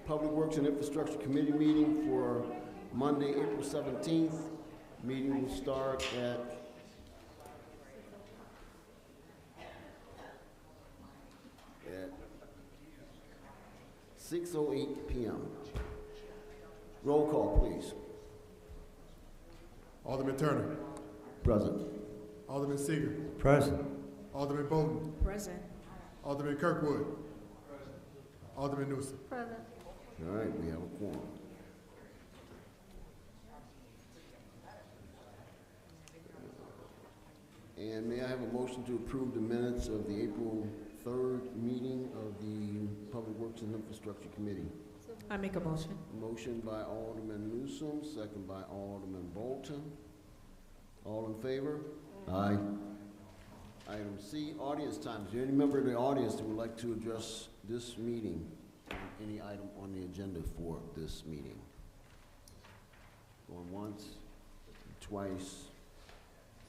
Public Works and Infrastructure Committee meeting for Monday, April 17th. Meeting will start at 6:08 p.m. Roll call, please. Alderman Turner. Present. Alderman Seeger. Present. Alderman Bolton. Present. Alderman Kirkwood. Present. Alderman Newsom. Present. All right, we have a quorum. And may I have a motion to approve the minutes of the April 3rd meeting of the Public Works and Infrastructure Committee? I make a motion. Motion by Alderman Newsom, second by Alderman Bolton. All in favor? Aye. Item C, audience time. Is there any member of the audience that would like to address this meeting, any item on the agenda for this meeting? Going once, twice.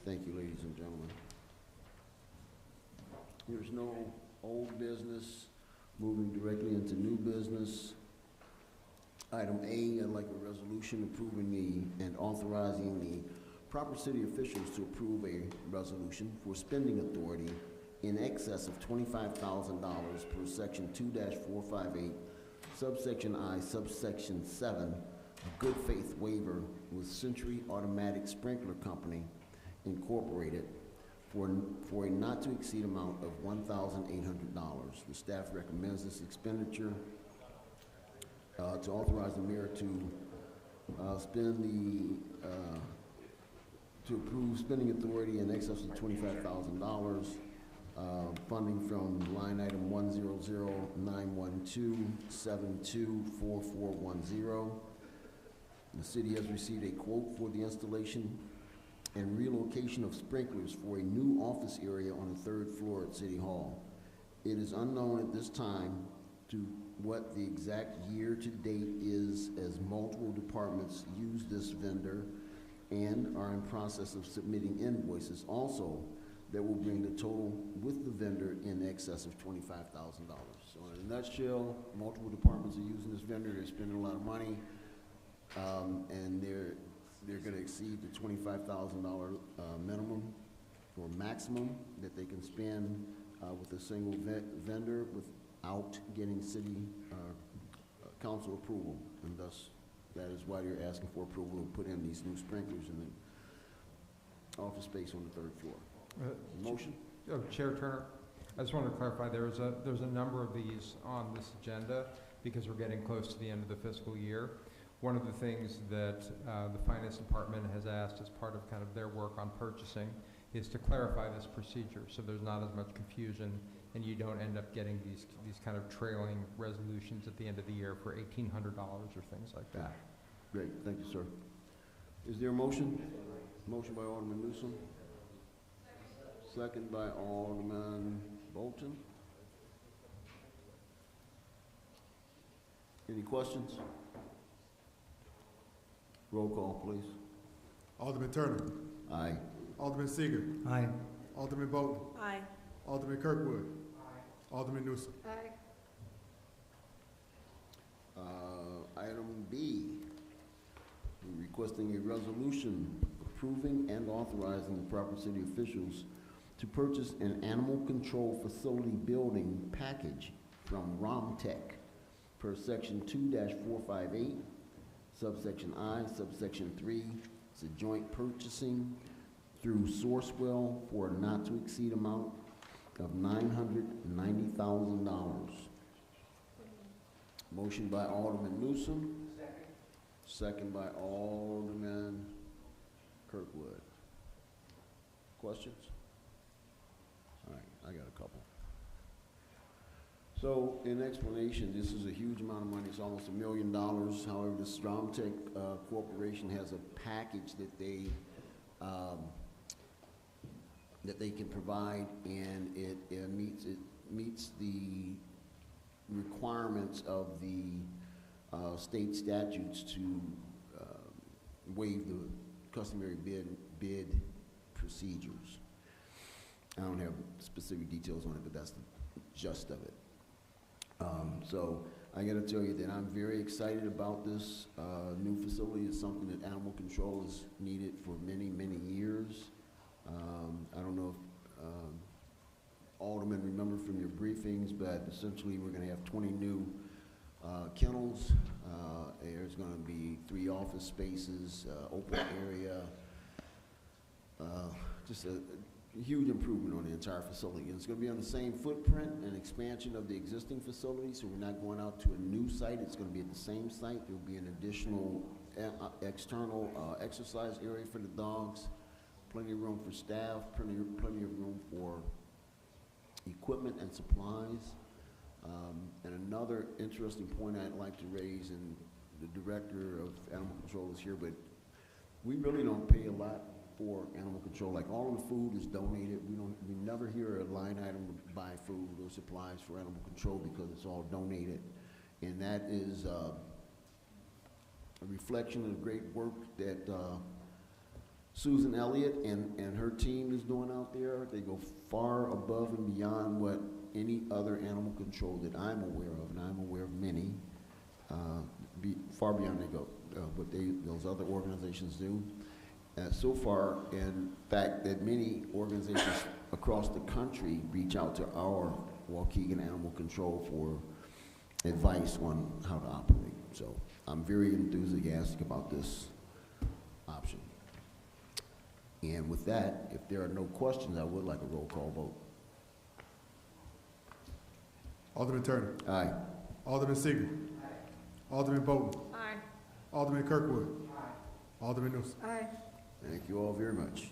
Thank you, ladies and gentlemen. There's no old business. Moving directly into new business. Item A, I'd like a resolution approving and authorizing the proper city officials to approve a resolution for spending authority in excess of $25,000 per section 2-458, subsection I, subsection 7, a good faith waiver with Century Automatic Sprinkler Company, Incorporated, for a not to exceed amount of $1,800. The staff recommends this expenditure to authorize the mayor to to approve spending authority in excess of $25,000, funding from line item 100-912-724410. The city has received a quote for the installation and relocation of sprinklers for a new office area on the 3rd floor at City Hall. It is unknown at this time to what the exact year to date is, as multiple departments use this vendor and are in process of submitting invoices also that will bring the total with the vendor in excess of $25,000. So in a nutshell, multiple departments are using this vendor. They're spending a lot of money, and they're going to exceed the $25,000 minimum or maximum that they can spend with a single vendor without getting city council approval, and thus that is why they're asking for approval to put in these new sprinklers in the office space on the 3rd floor. Motion? Chair Turner, I just wanted to clarify, there's a number of these on this agenda because we're getting close to the end of the fiscal year. One of the things that the finance department has asked as part of kind of their work on purchasing is to clarify this procedure so there's not as much confusion and you don't end up getting these kind of trailing resolutions at the end of the year for $1,800 or things like that. Great, thank you, sir. Is there a motion? Motion by Alderman Newsom. Second by Alderman Bolton. Any questions? Roll call, please. Alderman Turner. Aye. Alderman Seeger. Aye. Alderman Bolton. Aye. Alderman Kirkwood. Aye. Alderman Newsom. Aye. Item B, we're requesting a resolution approving and authorizing the proper city officials to purchase an animal control facility building package from Romtech per section 2-458, subsection I, subsection 3. It's a joint purchasing through Sourcewell for a not to exceed amount of $990,000. Motion by Alderman Newsom. Second by Alderman Kirkwood. Questions? All right, I got a couple. So, in explanation, this is a huge amount of money. It's almost $1 million. However, the Stromtech Corporation has a package that they can provide, and it meets the requirements of the state statutes to waive the customary bid procedures. I don't have specific details on it, but that's the gist of it. So I gotta tell you that I'm very excited about this new facility. It's something that animal control has needed for many, many years. I don't know if Alderman remember from your briefings, but essentially we're gonna have 20 new kennels. There's gonna be 3 office spaces, open area, just a huge improvement on the entire facility. And it's gonna be on the same footprint and expansion of the existing facility, so we're not going out to a new site. It's gonna be at the same site. There'll be an additional external exercise area for the dogs, plenty of room for staff, plenty of room for equipment and supplies. And another interesting point I'd like to raise, and the director of animal control is here, but we really don't pay a lot for animal control. Like, all of the food is donated. We never hear a line item to buy food or supplies for animal control because it's all donated. And that is a reflection of the great work that Susan Elliott and her team is doing out there. They go far above and beyond what any other animal control that I'm aware of, and I'm aware of many, far beyond what those other organizations do. So far, in fact, that many organizations across the country reach out to our Waukegan Animal Control for advice on how to operate. So I'm very enthusiastic about this option. And with that, if there are no questions, I would like a roll call vote. Alderman Turner. Aye. Alderman Seager. Alderman Bolton. Aye. Alderman Kirkwood. Alderman Newsom. Aye. Thank you all very much.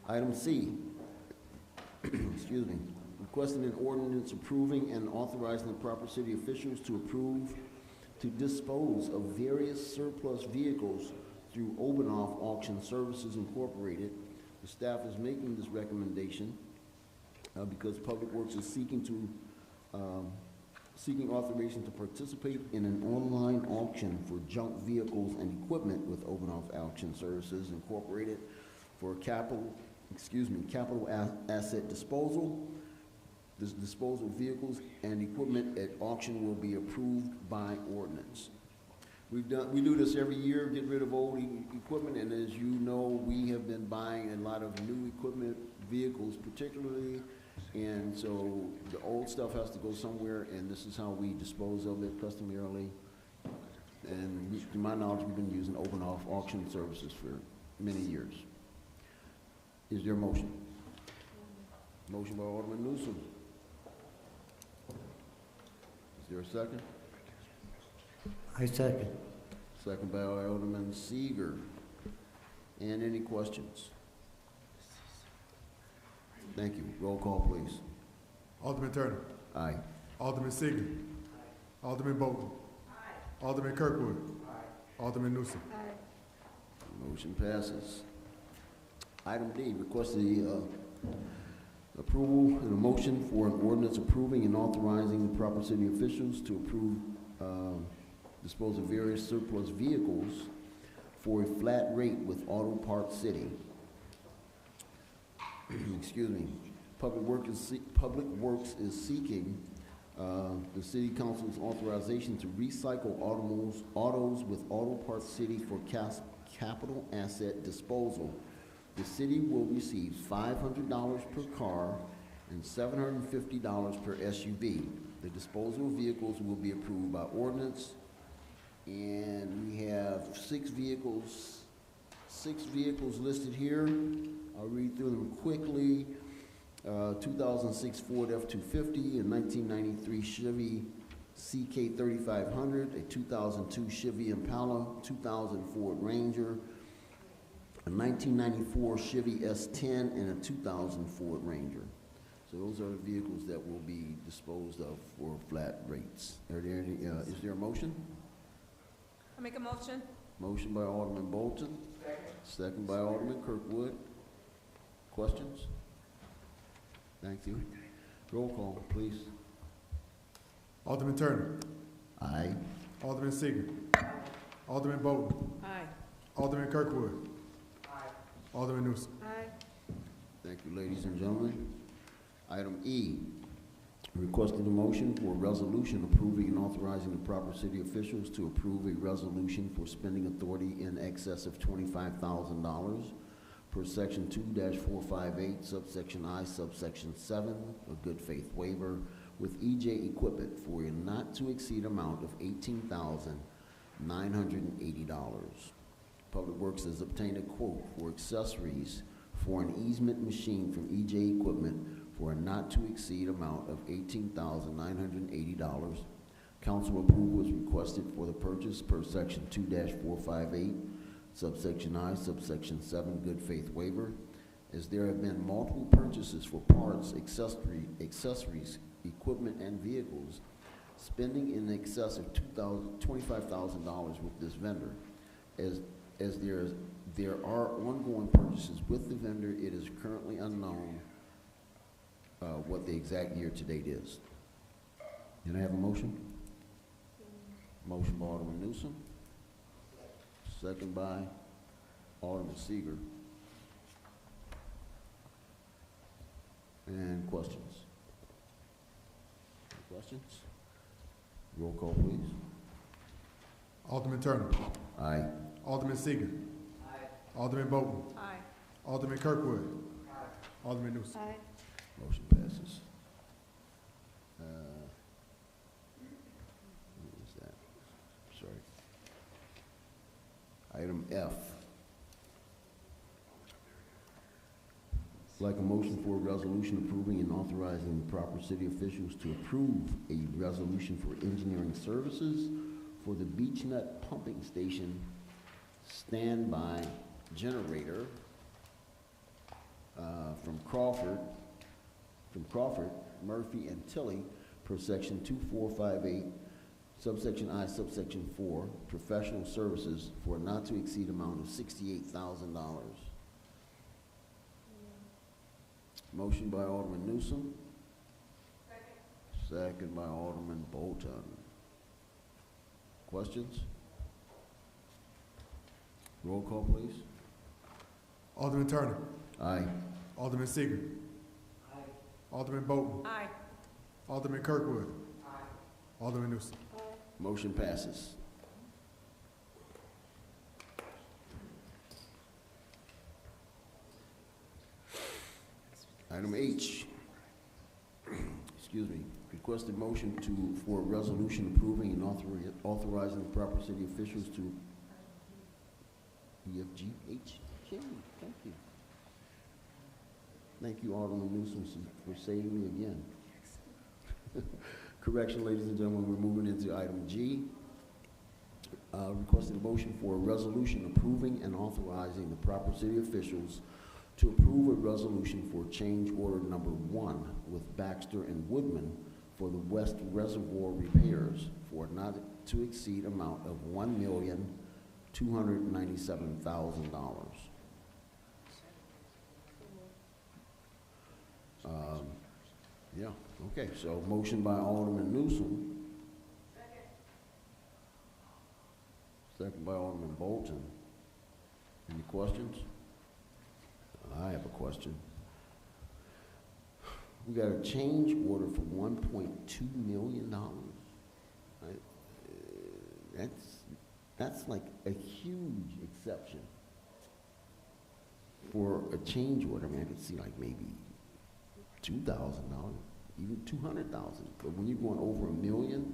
Item C, excuse me, requesting an ordinance approving and authorizing the proper city officials to dispose of various surplus vehicles through Obanoff Auction Services Incorporated. The staff is making this recommendation because Public Works is seeking authorization to participate in an online auction for junk vehicles and equipment with Obanoff Auction Services Incorporated for capital asset disposal. This disposal of vehicles and equipment at auction will be approved by ordinance. We do this every year, get rid of old equipment, and as you know, we have been buying a lot of new equipment, vehicles particularly, and so the old stuff has to go somewhere, and this is how we dispose of it customarily. And to my knowledge, we've been using Obanoff Auction Services for many years. Is there a motion? Motion by Alderman Newsom. Is there a second? I second. Second by Alderman Seager. And any questions? Thank you. Roll call, please. Alderman Turner. Aye. Alderman Seager. Alderman Bolton. Alderman Kirkwood. Alderman Newsom. Aye. Motion passes. Item D, request the approval and a motion for an ordinance approving and authorizing the proper city officials to approve dispose of various surplus vehicles for a flat rate with Auto Parts City. Excuse me. Public Works is seeking the City Council's authorization to recycle autos with Auto Parts City for capital asset disposal. The city will receive $500 per car and $750 per SUV. The disposal of vehicles will be approved by ordinance, and we have six vehicles listed here. I'll read through them quickly. 2006 Ford F-250, a 1993 Chevy CK3500, a 2002 Chevy Impala, 2000 Ford Ranger, a 1994 Chevy S10, and a 2000 Ford Ranger. So those are the vehicles that will be disposed of for flat rates. Is there a motion? I make a motion. Motion by Alderman Bolton. Second by Alderman Kirkwood. Questions? Thank you. Roll call, please. Alderman Turner. Aye. Alderman Seager. Alderman Bolton. Aye. Alderman Kirkwood. Alderman Newsom. Aye. Thank you, ladies and gentlemen. Item E, Requesting a motion for a resolution approving and authorizing the proper city officials to approve a resolution for spending authority in excess of $25,000 per section 2-458, subsection I, subsection 7, a good faith waiver with EJ Equipment for a not to exceed amount of $18,980. Public Works has obtained a quote for accessories for an easement machine from EJ Equipment for a not to exceed amount of $18,980. Council approval is requested for the purchase per section 2-458, subsection I, subsection 7, good faith waiver, as there have been multiple purchases for parts, accessories, equipment, and vehicles, spending in excess of $25,000 with this vendor. As there are ongoing purchases with the vendor, it is currently unknown what the exact year to date is. Can I have a motion? Motion by Alderman Newsom. Second by Alderman Seager. And questions? Any questions? Roll call, please. Alderman Turner. Aye. Alderman Seager. Alderman Bolton. Aye. Alderman Kirkwood. Alderman Newsom. Aye. Motion passes. What is that? Sorry. Item F. Like a motion for a resolution approving and authorizing the proper city officials to approve a resolution for engineering services for the Beech Nut Pumping Station standby generator from Crawford, Murphy, and Tilly per section 2458, subsection I, subsection 4, professional services for a not to exceed amount of $68,000. Motion by Alderman Newsom. Second by Alderman Bolton. Questions? Roll call, please. Alderman Turner. Aye. Alderman Seager. Alderman Bolton. Aye. Alderman Kirkwood. Alderman Newsom. Motion passes. Item H. Excuse me. Requested motion for a resolution approving and authorizing the proper city officials to EFGH. Thank you. Thank you, Alderman Newsom, for saving me again. Correction, ladies and gentlemen, we're moving into item G. Requesting a motion for a resolution approving and authorizing the proper city officials to approve a resolution for change order number 1 with Baxter and Woodman for the West Reservoir repairs for not to exceed amount of $1,297,000. Yeah, okay, so motion by Alderman Newsom. Second by Alderman Bolton. Any questions? I have a question. We got a change order for $1.2 million. That's like a huge exception for a change order. I mean, I could see like maybe $2,000, even $200,000. But when you're going over $1 million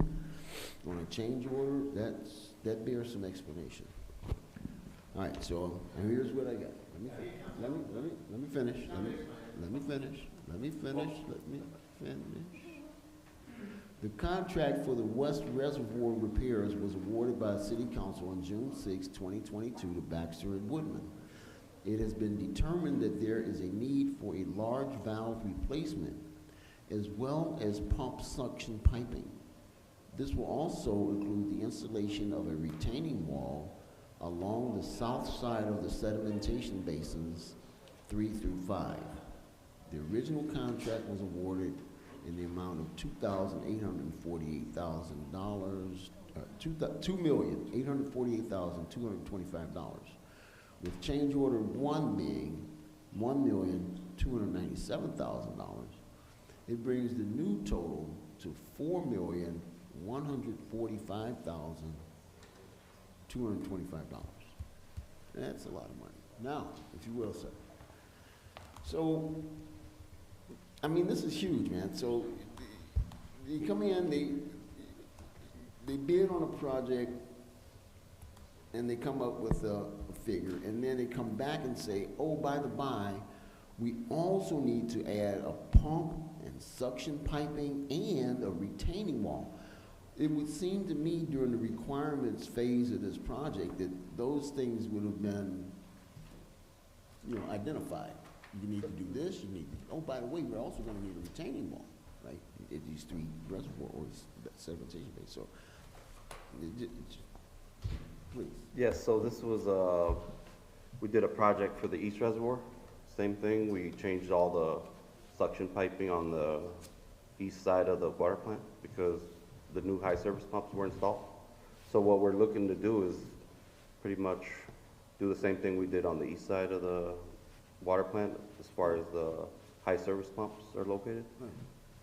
on a change order, that bears some explanation. All right, so here's what I got. Let me finish. The contract for the West Reservoir repairs was awarded by the City Council on June 6, 2022 to Baxter and Woodman. It has been determined that there is a need for a large valve replacement as well as pump suction piping. This will also include the installation of a retaining wall along the south side of the sedimentation basins 3 through 5. The original contract was awarded in the amount of $2,848,000, $2,848,225, with change order 1 being $1,297,000, It brings the new total to $4,145,225. That's a lot of money. Now, if you will, sir. So, I mean, this is huge, man. So, they come in, they bid on a project, and they come up with a figure, and then they come back and say, oh, by the by, we also need to add a pump and suction piping and a retaining wall. It would seem to me during the requirements phase of this project that those things would have been, identified. You need to do this, you need, oh, by the way, we're also gonna need a retaining wall, right? At these three reservoirs, or sedimentation base, so, please. Yes, so this was, we did a project for the East Reservoir. Same thing, we changed all the suction piping on the east side of the water plant because the new high service pumps were installed. So what we're looking to do is pretty much do the same thing we did on the east side of the water plant as far as the high service pumps are located. Right.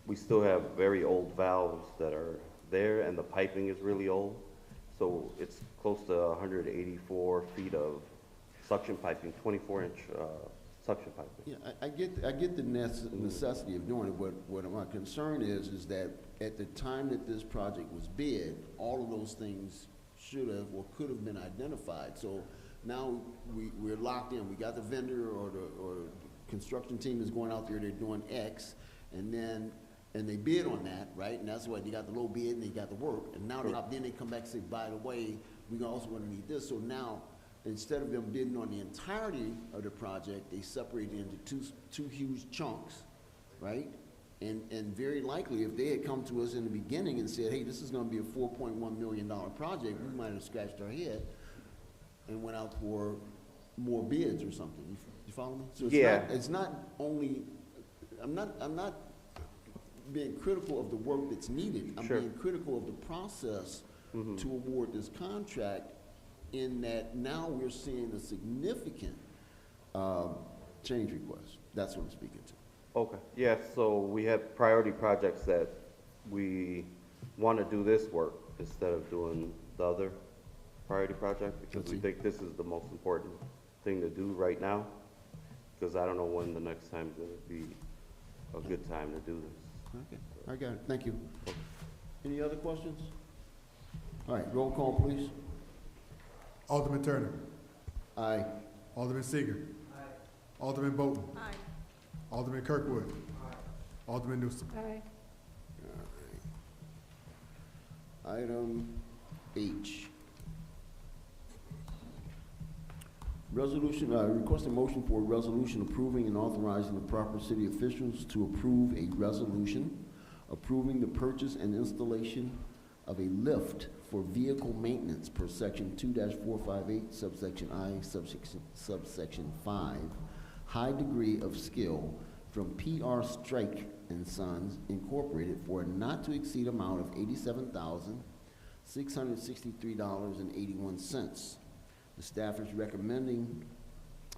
We still have very old valves that are there and the piping is really old. So it's close to 184 feet of suction piping, 24-inch suction piping. Yeah, I get the necessity of doing it, but what my concern is that at the time that this project was bid, all of those things should have or could have been identified. So now we're locked in. We got the vendor or the construction team is going out there, they're doing X, and they bid on that, right? And that's why they got the low bid and they got the work. And now then they come back and say, by the way, we're also going to need this. So now, instead of them bidding on the entirety of the project, they separate it into two huge chunks, right? And very likely, if they had come to us in the beginning and said, hey, this is gonna be a $4.1 million project, we might have scratched our head and went out for more bids or something. You follow me? So it's not only, I'm not being critical of the work that's needed. I'm being critical of the process to award this contract, in that now we're seeing a significant change request. That's what I'm speaking to. Okay, yeah, so we have priority projects that we want to do this work instead of doing the other priority project, because we think this is the most important thing to do right now, because I don't know when the next time is going to be a good time to do this. Okay, I got it. Thank you. Any other questions? All right, roll call, please. Alderman Turner. Aye. Alderman Seager. Alderman Bolton. Aye. Alderman Kirkwood. Alderman Newsom. Aye. All right. Item H. Resolution, request a motion for a resolution approving and authorizing the proper city officials to approve a resolution approving the purchase and installation of a lift for vehicle maintenance per section 2-458, subsection I, subsection 5, high degree of skill from PR Strike and Sons Incorporated for a not to exceed amount of $87,663.81. The staff is recommending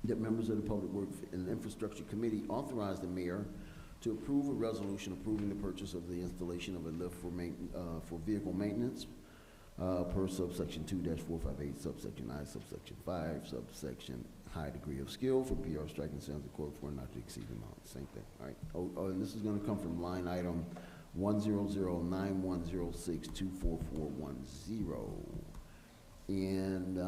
that members of the Public Works and Infrastructure Committee authorize the mayor to approve a resolution approving the purchase of the installation of a lift for vehicle maintenance per subsection 2-458, subsection I, subsection 5, subsection high degree of skill for PR Strike and Sons Incorporated for not to exceed the amount. Same thing. All right. Oh, and this is going to come from line item 1009106244410. And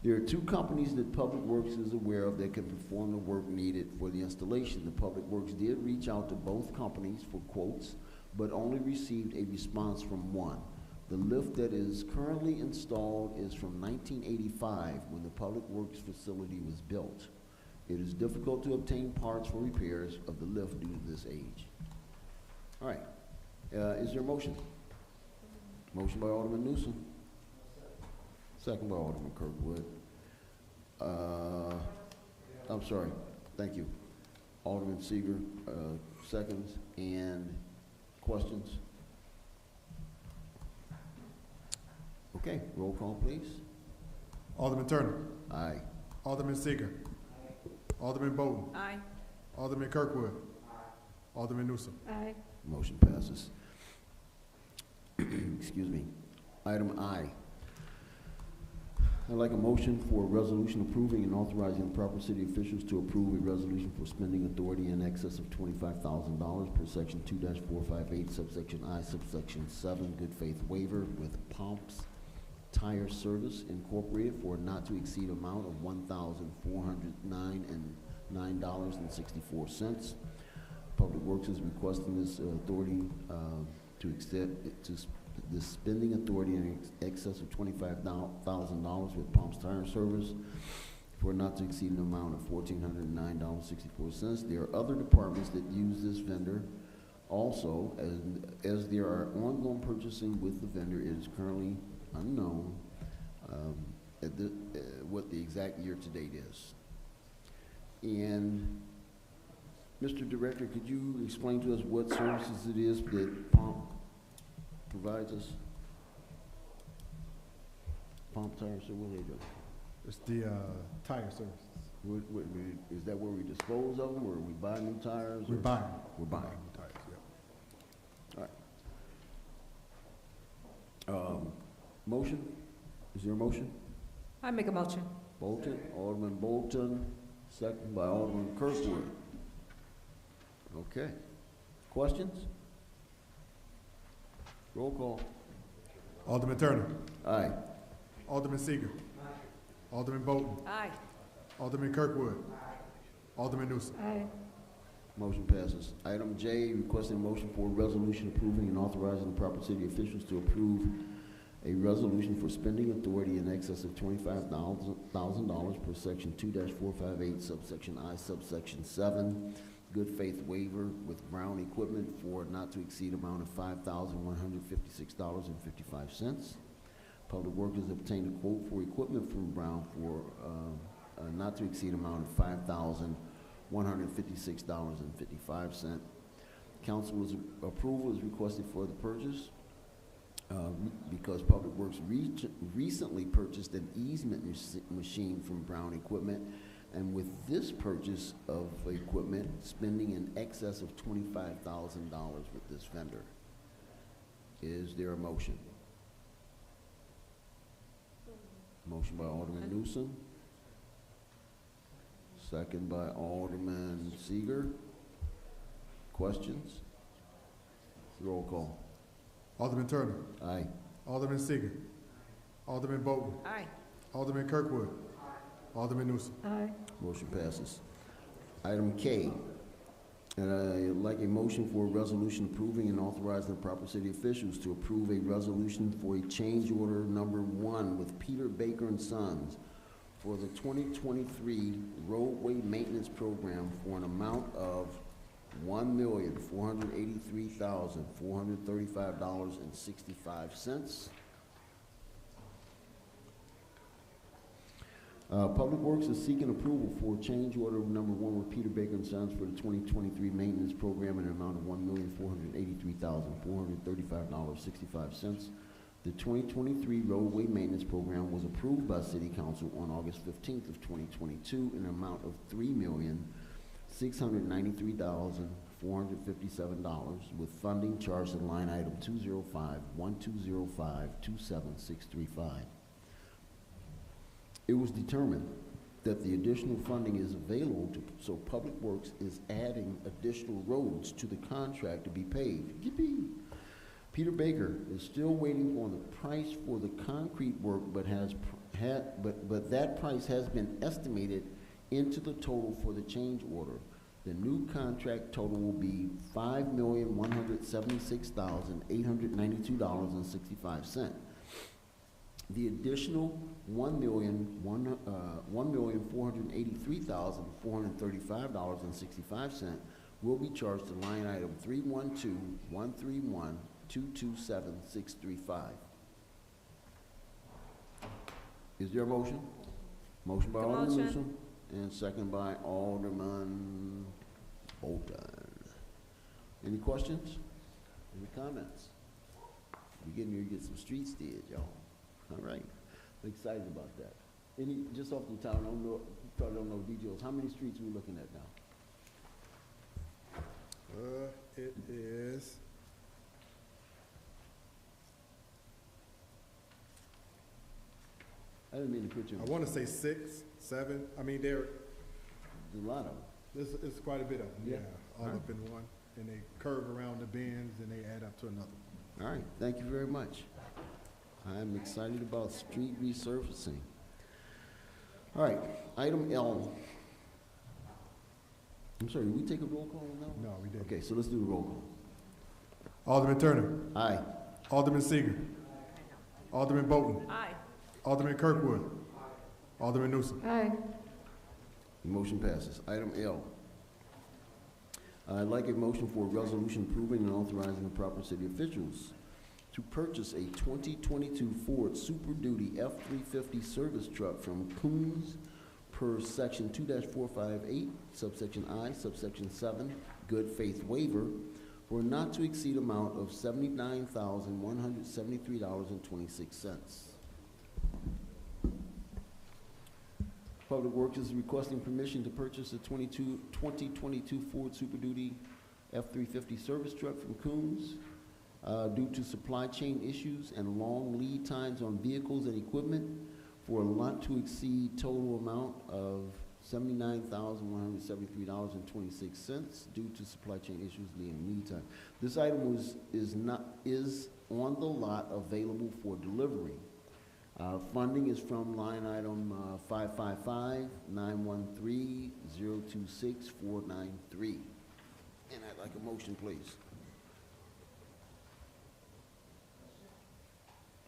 there are two companies that Public Works is aware of that can perform the work needed for the installation. The Public Works did reach out to both companies for quotes, but only received a response from one. The lift that is currently installed is from 1985, when the Public Works facility was built. It is difficult to obtain parts for repairs of the lift due to this age. All right. Is there a motion? Motion by Alderman Newsom. Second by Alderman Kirkwood. I'm sorry. Thank you. Alderman Seager, seconds. And questions? Okay, roll call, please. Alderman Turner. Aye. Alderman Seager. Alderman Bolton. Aye. Alderman Kirkwood. Alderman Newsom. Aye. Motion passes. Excuse me. Item I. I'd like a motion for a resolution approving and authorizing the proper city officials to approve a resolution for spending authority in excess of $25,000 per section 2-458 subsection I subsection 7 good faith waiver with Pumps Tire Service Incorporated for a not to exceed amount of $1,409.64. Public Works is requesting this authority to accept the spending authority in excess of $25,000 with Pumps Tire Service for not to exceed an amount of $1,409.64. There are other departments that use this vendor also, as there are ongoing purchasing with the vendor. It is currently unknown what the exact year to date is. And Mr. Director, could you explain to us what services it is that Pump provides us? Pump Tire, so what do they do? It's the tire services. Is that where we dispose of them, or we buy new tires? We're or- buying. We're buying. new tires, yeah. All right. Motion? Is there a motion? I make a motion. Bolton, Alderman Bolton, second by Alderman Kirkwood. Okay. Questions? Roll call. Alderman Turner. Aye. Alderman Seager. Alderman Bolton. Aye. Alderman Kirkwood. Alderman Newsom. Aye. Motion passes. Item J, requesting motion for a resolution approving and authorizing the proper city officials to approve a resolution for spending authority in excess of $25,000 per section 2-458 subsection I subsection 7 good faith waiver with Brown Equipment for not to exceed amount of $5,156.55. Public Works has obtained a quote for equipment from Brown for a not to exceed amount of $5,156.55. Council's approval is requested for the purchase because Public Works recently purchased an easement machine from Brown Equipment, and with this purchase of equipment, spending in excess of $25,000 with this vendor. Is there a motion? Motion by Alderman Newsom. Second by Alderman Seager. Questions? Roll call. Alderman Turner. Aye. Alderman Seager. Alderman Bolton. Aye. Alderman Kirkwood. Alderman Newsom. Aye. Motion passes. Item K, I'd like a motion for a resolution approving and authorizing the proper city officials to approve a resolution for a change order number 1 with Peter Baker and Sons for the 2023 roadway maintenance program for an amount of $1,483,435.65. Public Works is seeking approval for change order number 1 with Peter Baker and Sons for the 2023 maintenance program in an amount of $1,483,435.65. The 2023 roadway maintenance program was approved by City Council on August 15th of 2022 in an amount of $3,693,457 with funding charged in line item 205-1205-27635. It was determined that the additional funding is available so Public Works is adding additional roads to the contract to be paved. Yippee! Peter Baker is still waiting on the price for the concrete work, but that price has been estimated into the total for the change order. The new contract total will be $5,176,892.65. The additional $1,483,435.65 will be charged to line item 312-131-227-635. Is there a motion? Motion by Make a Alderman motion. Newsom and second by Alderman Bolton. Any questions? Any comments? We're getting ready to get some streets did, y'all. All right, I'm excited about that. Just off the top, I don't know, probably don't know details. How many streets are we looking at now? It is, I didn't mean to put you, I want to say 6, 7. I mean, there's a lot of them. it's quite a bit of them, Yeah. yeah, all up in one. And they curve around the bends and they add up to another. All right, thank you very much. I'm excited about street resurfacing. All right, item L. I'm sorry, did we take a roll call on that one? No, we didn't. Okay, so let's do the roll call. Alderman Turner. Aye. Alderman Seager. Alderman Bolton. Aye. Alderman Kirkwood. Alderman Newsom. Aye. Motion passes. Item L. I'd like a motion for a resolution approving and authorizing the proper city officials to purchase a 2022 Ford Super Duty F-350 service truck from Coons per section 2-458, subsection I, subsection 7, good faith waiver, for a not to exceed amount of $79,173.26. Public Works is requesting permission to purchase a 2022 Ford Super Duty F-350 service truck from Coons due to supply chain issues and long lead times on vehicles and equipment for a not to exceed total amount of $79,173.26 due to supply chain issues and lead time. This item is on the lot available for delivery. Funding is from line item 555-913-026-493. And I'd like a motion, please.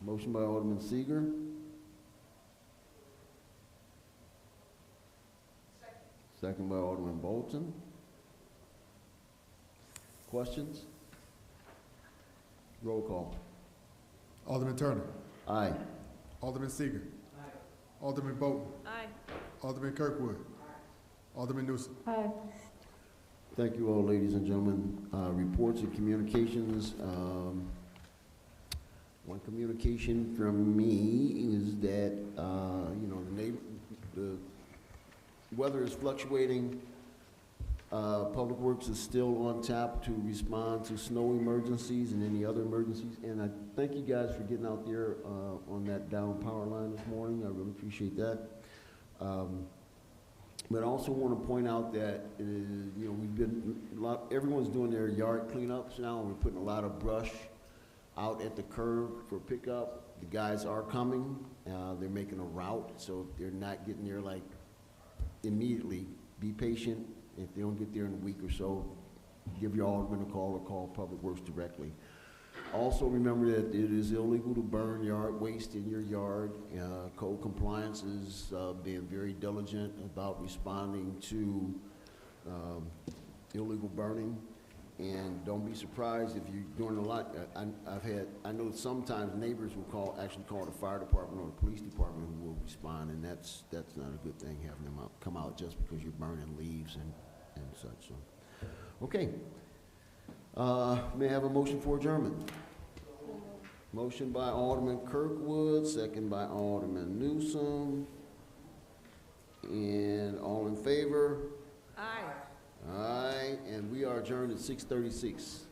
Motion by Alderman Seager. Second by Alderman Bolton. Questions? Roll call. Alderman Turner. Aye. Alderman Seager. Alderman Bolton. Aye. Alderman Kirkwood. Alderman Newsom. Aye. Thank you all, ladies and gentlemen. Reports and communications. One communication from me is that, the weather is fluctuating. Public Works is still on tap to respond to snow emergencies and any other emergencies. And I thank you guys for getting out there on that down power line this morning. I really appreciate that. But I also want to point out that, we've been, everyone's doing their yard cleanups now, and we're putting a lot of brush out at the curb for pickup. The guys are coming. They're making a route, so they're not getting there like immediately. Be patient. If they don't get there in a week or so, give your alderman a call or call Public Works directly. Also remember that it is illegal to burn yard waste in your yard. Code compliance is being very diligent about responding to illegal burning. And don't be surprised if you're doing a lot. I know sometimes neighbors will actually call the fire department or the police department who will respond, and that's not a good thing, having them come out just because you're burning leaves and such. So, okay. May I have a motion for adjournment? Motion by Alderman Kirkwood, second by Alderman Newsom. And all in favor? Aye. Aye, and we are adjourned at 6:36.